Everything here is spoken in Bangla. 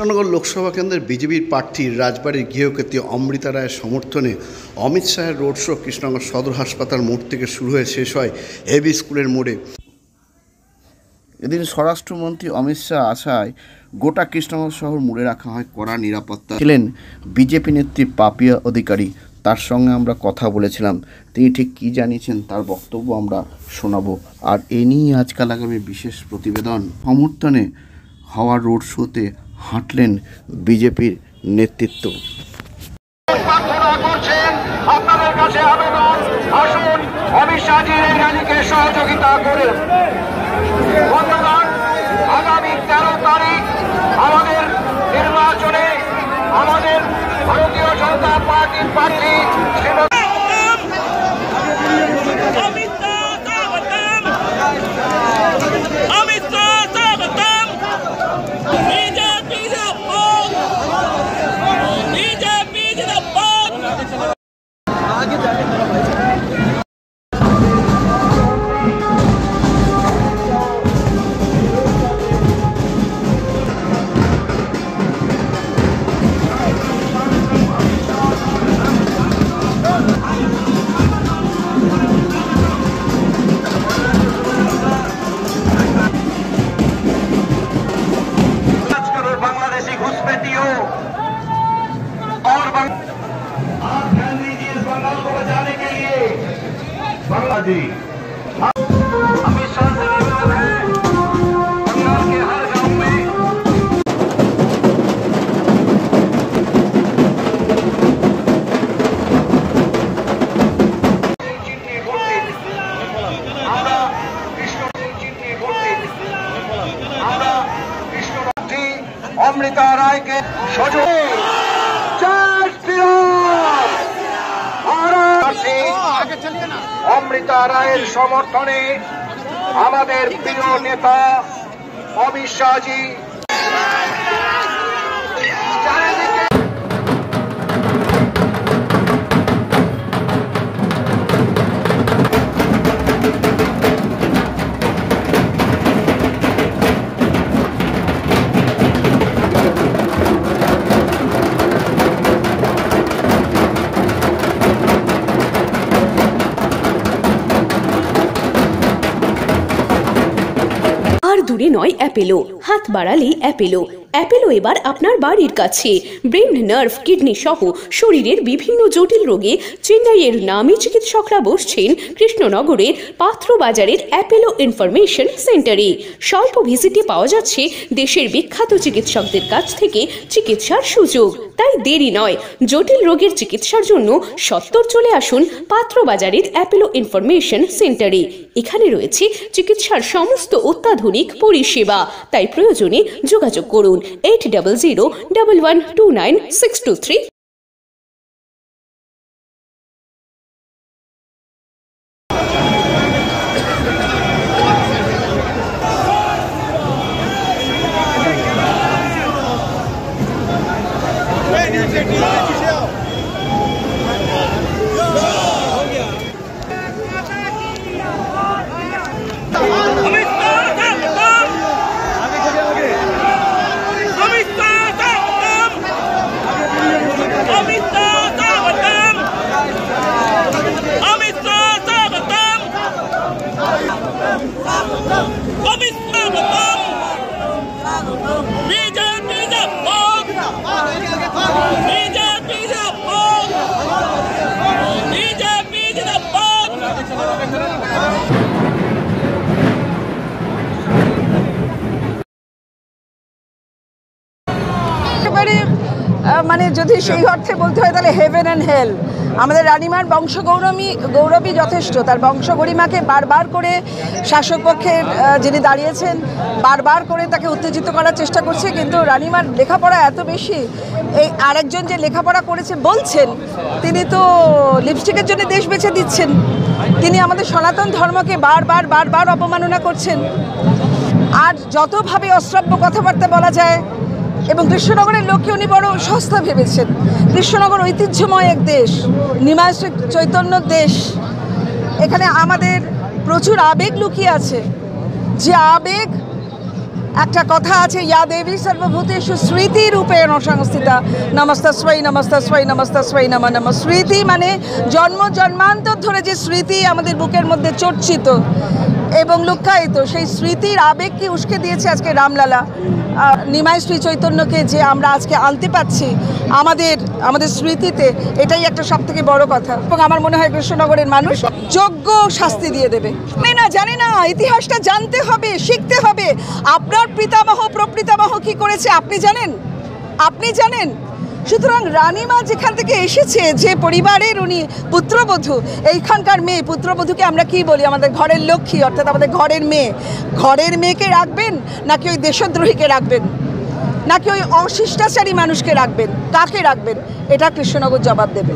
কৃষ্ণনগর লোকসভা কেন্দ্রের বিজেপির প্রার্থী রাজবাড়ির গৃহকর্ত্রী অমৃতা রায়ের সমর্থনে অমিত শাহের রোড শো কৃষ্ণনগর সদর হাসপাতাল মোড় থেকে শুরু হয়ে শেষ হয় এবি স্কুলের মোড়ে। এদিন স্বরাষ্ট্রমন্ত্রী অমিত শাহ আসায় গোটা কৃষ্ণনগর শহর মুড়ে রাখা হয় কড়া নিরাপত্তা। ছিলেন বিজেপি নেত্রী পাপিয়া অধিকারী, তার সঙ্গে আমরা কথা বলেছিলাম। তিনি ঠিক কী জানিয়েছেন তার বক্তব্য আমরা শোনাবো। আর এ নিয়ে আজকাল আগামী বিশেষ প্রতিবেদন। সমর্থনে হওয়া রোড শোতে হাঁটলেন বিজেপির নেতৃত্ব। আপনাদের কাছে আবেদন, আসুন অমিত শাহজির এই র্যালিকে সহযোগিতা করুন। বন্ধুগণ, আগামী 13 তারিখ আমাদের নির্বাচনে আমাদের ভারতীয় জনতা পার্টির প্রার্থী जी अमित शाह से निवेदन है, बंगाल के हर गांव में অমৃতা রায়কে অমৃতা রায়ের সমর্থনে আমাদের প্রিয় নেতা অমিত শাহজি আর দূরে নয় অ্যাপেলো, হাত বাড়ালেই অ্যাপেলো। অ্যাপেলো এবার আপনার বাড়ির কাছে। ব্রেন, নার্ভ, কিডনি সহ শরীরের বিভিন্ন জটিল রোগে চেন্নাইয়ের নামী চিকিৎসকরা বসছেন কৃষ্ণনগরের পাত্রবাজারের অ্যাপেলো ইনফরমেশন সেন্টারে। স্বল্প ভিজিটে পাওয়া যাচ্ছে দেশের বিখ্যাত চিকিৎসকদের কাছ থেকে চিকিৎসার সুযোগ। তাই দেরি নয়, জটিল রোগের চিকিৎসার জন্য সত্বর চলে আসুন পাত্রবাজারের অ্যাপেলো ইনফরমেশন সেন্টারে। এখানে রয়েছে চিকিৎসার সমস্ত অত্যাধুনিক পরিষেবা। তাই প্রয়োজনে যোগাযোগ করুন 8001129623। মানে যদি সেই অর্থে বলতে হয় তাহলে হেভেন অ্যান্ড হেল। আমাদের রানীমার গৌরবী যথেষ্ট। তার বংশগরিমাকে বারবার করে শাসক পক্ষের যিনি দাঁড়িয়েছেন বারবার করে তাকে উত্তেজিত করার চেষ্টা করছে, কিন্তু রানীমার লেখাপড়া এত বেশি। এই আরেকজন যে লেখাপড়া করেছে বলছেন, তিনি তো লিপস্টিকের জন্য দেশ বেছে দিচ্ছেন। তিনি আমাদের সনাতন ধর্মকে বারবার অপমাননা করছেন। আর যতভাবে অশ্রাব্য কথাবার্তা বলা যায়, এবং কৃষ্ণনগরের লোককে উনি বড় সস্তা ভেবেছেন। কৃষ্ণনগর ঐতিহ্যময় এক দেশ, নিমাই চৈতন্যর দেশ। এখানে আমাদের প্রচুর আবেগ লুকিয়ে আছে, যে আবেগ একটা কথা আছে, ইয়া দেবী সর্বভূতেষু স্মৃতি রূপেণ সংস্থিতা, নমস্তস্মৈ নমস্তস্মৈ নমস্তস্মৈ নমঃ নমঃ। স্মৃতি মানে জন্ম জন্মান্তর ধরে যে স্মৃতি আমাদের বুকের মধ্যে চর্চিত এবং লুক্কায়িত, সেই স্মৃতির আবেগকে উস্কে দিয়েছে আজকে রামলালা। নিমাই শ্রী চৈতন্যকে যে আমরা আজকে আনতে পারছি আমাদের স্মৃতিতে, এটাই একটা সব থেকে বড় কথা। এবং আমার মনে হয় কৃষ্ণনগরের মানুষ যোগ্য শাস্তি দিয়ে দেবে। জানি না, ইতিহাসটা জানতে হবে, শিখতে হবে। আপনার পিতামহ প্রপিতামহ কি করেছে আপনি জানেন? সুতরাং রানীমা যেখান থেকে এসেছে, যে পরিবারের উনি পুত্রবধূ, এইখানকার মেয়ে, পুত্রবধূকে আমরা কি বলি? আমাদের ঘরের লক্ষ্মী, অর্থাৎ আমাদের ঘরের মেয়ে। ঘরের মেয়েকে রাখবেন নাকি ওই দেশদ্রোহীকে রাখবেন, নাকি ওই অশিষ্টাচারী মানুষকে রাখবেন? কাকে রাখবেন? এটা কৃষ্ণনগর জবাব দেবে।